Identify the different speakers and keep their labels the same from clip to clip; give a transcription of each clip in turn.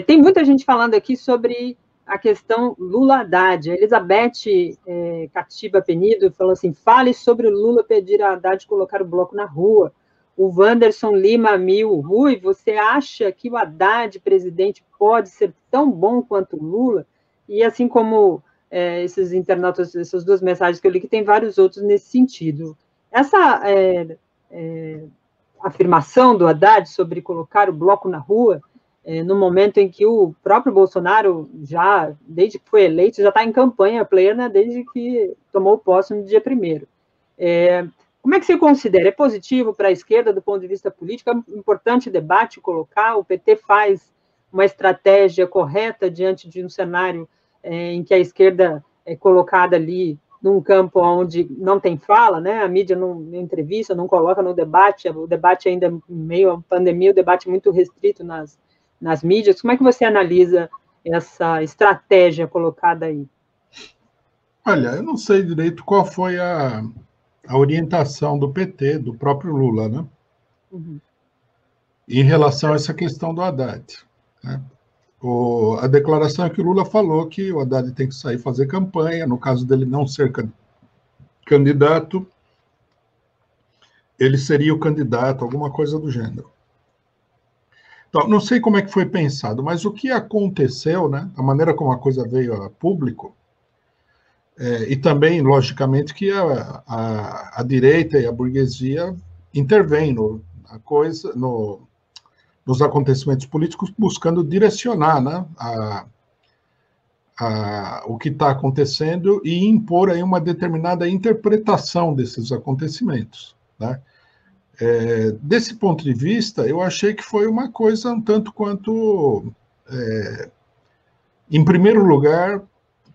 Speaker 1: Tem muita gente falando aqui sobre a questão Lula-Haddad. A Elizabeth Catiba Penido falou assim, fale sobre o Lula pedir a Haddad colocar o bloco na rua. O Wanderson Lima Mil, Rui, você acha que o Haddad, presidente, pode ser tão bom quanto o Lula? E assim como esses internautas, essas duas mensagens que eu li, que tem vários outros nesse sentido. Essa afirmação do Haddad sobre colocar o bloco na rua, no momento em que o próprio Bolsonaro, já desde que foi eleito, já está em campanha plena, desde que tomou posse no dia 1º. Como é que você considera? É positivo para a esquerda do ponto de vista político? É um importante debate colocar? O PT faz uma estratégia correta diante de um cenário em que a esquerda é colocada ali num campo onde não tem fala, né? A mídia não entrevista, não coloca no debate, o debate ainda em meio à pandemia, o debate muito restrito nas mídias. Como é que você analisa essa estratégia colocada aí?
Speaker 2: Olha, eu não sei direito qual foi a orientação do PT, do próprio Lula, né? Uhum. Em relação a essa questão do Haddad. Né? A declaração é que o Lula falou que o Haddad tem que sair fazer campanha, no caso dele não ser candidato, ele seria o candidato, alguma coisa do gênero. Então, não sei como é que foi pensado, mas o que aconteceu, né, a maneira como a coisa veio a público, e também, logicamente, que a direita e a burguesia intervêm nos acontecimentos políticos, buscando direcionar, né, o que está acontecendo e impor aí uma determinada interpretação desses acontecimentos. Né? Desse ponto de vista, eu achei que foi uma coisa um tanto quanto, em primeiro lugar,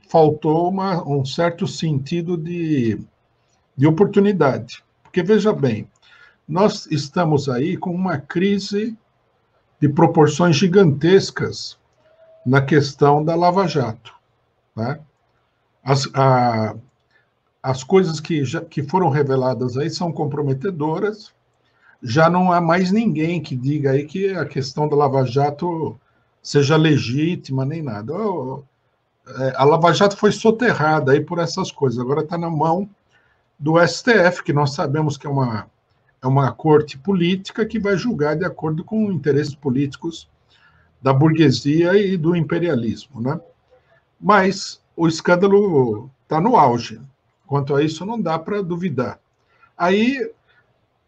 Speaker 2: faltou um certo sentido de oportunidade. Porque, veja bem, nós estamos aí com uma crise de proporções gigantescas na questão da Lava Jato. Né? As coisas que foram reveladas aí são comprometedoras, já não há mais ninguém que diga aí que a questão da Lava Jato seja legítima, nem nada. A Lava Jato foi soterrada aí por essas coisas, agora está na mão do STF, que nós sabemos que é uma corte política que vai julgar de acordo com interesses políticos da burguesia e do imperialismo, né? Mas o escândalo está no auge. Quanto a isso, não dá para duvidar. Aí,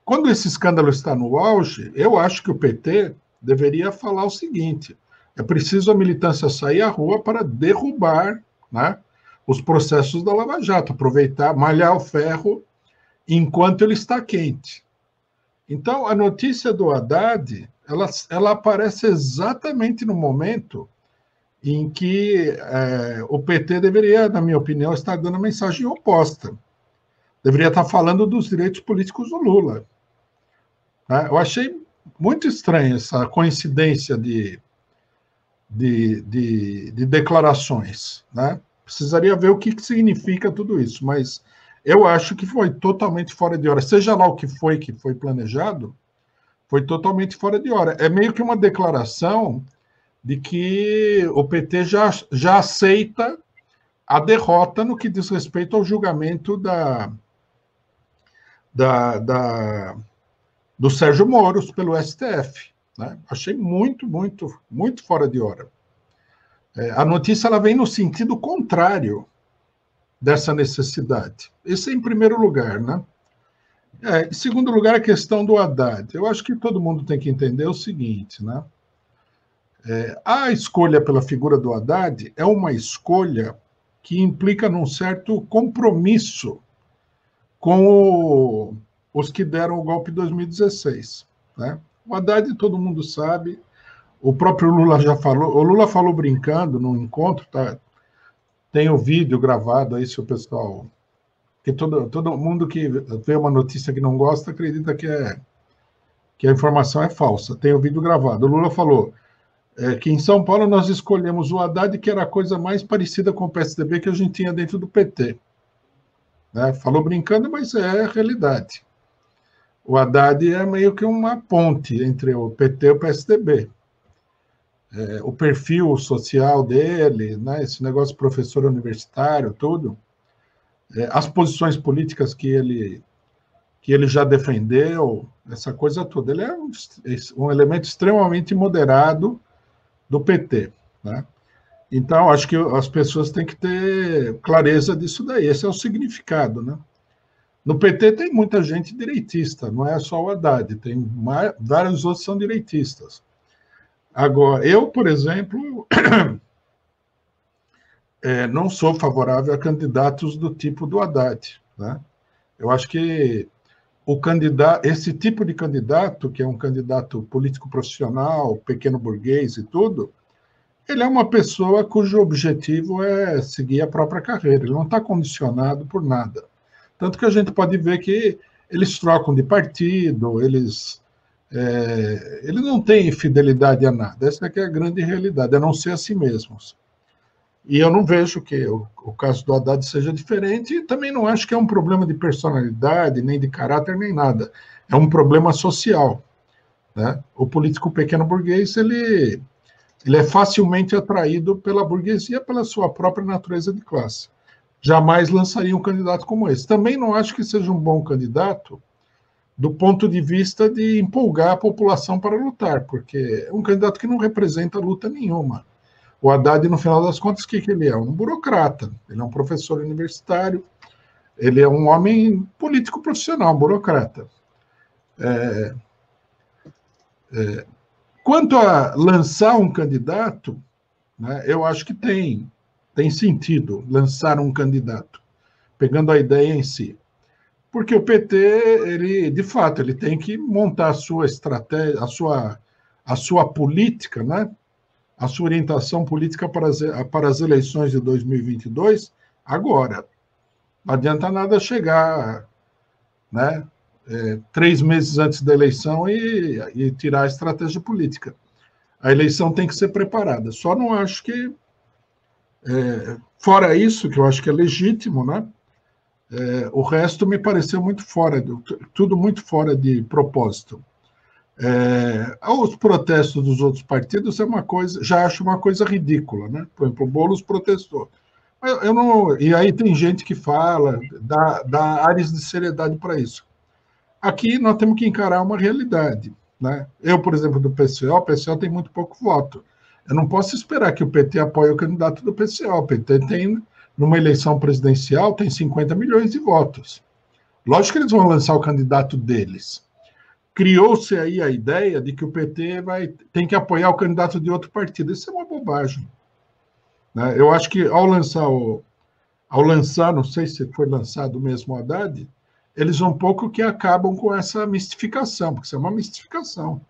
Speaker 2: quando esse escândalo está no auge, eu acho que o PT deveria falar o seguinte: é preciso a militância sair à rua para derrubar, né, os processos da Lava Jato, aproveitar, malhar o ferro enquanto ele está quente. Então, a notícia do Haddad, ela aparece exatamente no momento em que o PT deveria, na minha opinião, estar dando a mensagem oposta. Deveria estar falando dos direitos políticos do Lula. Né? Eu achei muito estranha essa coincidência de declarações. Né? Precisaria ver o que significa tudo isso, mas eu acho que foi totalmente fora de hora. Seja lá o que foi planejado, foi totalmente fora de hora. É meio que uma declaração de que o PT já aceita a derrota no que diz respeito ao julgamento do Sérgio Moro pelo STF. Né? Achei muito, muito, muito fora de hora. A notícia ela vem no sentido contrário dessa necessidade. Esse é em primeiro lugar, né? Em segundo lugar, a questão do Haddad. Eu acho que todo mundo tem que entender o seguinte, né? A escolha pela figura do Haddad é uma escolha que implica num certo compromisso com os que deram o golpe em 2016. Né? O Haddad, todo mundo sabe, o próprio Lula já falou, o Lula falou brincando num encontro, tá? Tem o vídeo gravado aí, se o pessoal... Porque todo mundo que vê uma notícia que não gosta acredita que a informação é falsa. Tem o vídeo gravado. O Lula falou que em São Paulo nós escolhemos o Haddad, que era a coisa mais parecida com o PSDB que a gente tinha dentro do PT. Né? Falou brincando, mas é a realidade. O Haddad é meio que uma ponte entre o PT e o PSDB. o perfil social dele, né, esse negócio de professor universitário, tudo, as posições políticas que ele já defendeu, essa coisa toda. Ele é um elemento extremamente moderado do PT, né? Então, acho que as pessoas têm que ter clareza disso daí. Esse é o significado, né? No PT tem muita gente direitista, não é só o Haddad, tem vários outros que são direitistas. Agora, eu, por exemplo, não sou favorável a candidatos do tipo do Haddad, né? Eu acho que esse tipo de candidato, que é um candidato político profissional, pequeno burguês e tudo, ele é uma pessoa cujo objetivo é seguir a própria carreira, ele não está condicionado por nada. Tanto que a gente pode ver que eles trocam de partido, eles não têm fidelidade a nada. Essa é a grande realidade, a não ser a si mesmos. E eu não vejo que o caso do Haddad seja diferente, e também não acho que é um problema de personalidade, nem de caráter, nem nada. É um problema social, né? O político pequeno burguês, ele é facilmente atraído pela burguesia, pela sua própria natureza de classe. Jamais lançaria um candidato como esse. Também não acho que seja um bom candidato do ponto de vista de empolgar a população para lutar, porque é um candidato que não representa luta nenhuma. O Haddad, no final das contas, o que ele é? Um burocrata. Ele é um professor universitário, ele é um homem político profissional, um burocrata. Quanto a lançar um candidato, né, eu acho que tem sentido lançar um candidato, pegando a ideia em si. Porque o PT, ele, de fato, ele tem que montar a sua estratégia, a sua política, né, a sua orientação política para as eleições de 2022 agora. Não adianta nada chegar, né, 3 meses antes da eleição e tirar a estratégia política. A eleição tem que ser preparada. Só não acho que, fora isso, que eu acho que é legítimo, né, o resto me pareceu muito tudo muito fora de propósito. Os protestos dos outros partidos já acho uma coisa ridícula, né? Por exemplo, o Boulos protestou. Eu não, e aí tem gente que fala, dá áreas de seriedade para isso. Aqui nós temos que encarar uma realidade, né? Eu, por exemplo, do PCO, o PCO tem muito pouco voto. Eu não posso esperar que o PT apoie o candidato do PCO. O PT tem, numa eleição presidencial, tem 50 milhões de votos. Lógico que eles vão lançar o candidato deles. Criou-se aí a ideia de que o PT tem que apoiar o candidato de outro partido. Isso é uma bobagem, né? Eu acho que ao lançar, não sei se foi lançado mesmo o Haddad, eles um pouco que acabam com essa mistificação, porque isso é uma mistificação.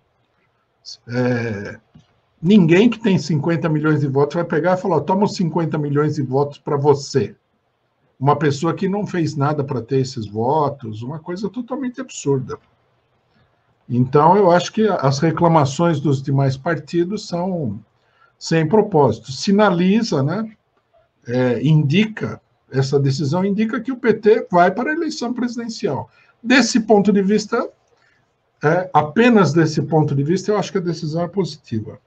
Speaker 2: Ninguém que tem 50 milhões de votos vai pegar e falar, toma os 50 milhões de votos para você. Uma pessoa que não fez nada para ter esses votos, uma coisa totalmente absurda. Então, eu acho que as reclamações dos demais partidos são sem propósito. Sinaliza, né? Essa decisão indica que o PT vai para a eleição presidencial. Desse ponto de vista, apenas desse ponto de vista, eu acho que a decisão é positiva.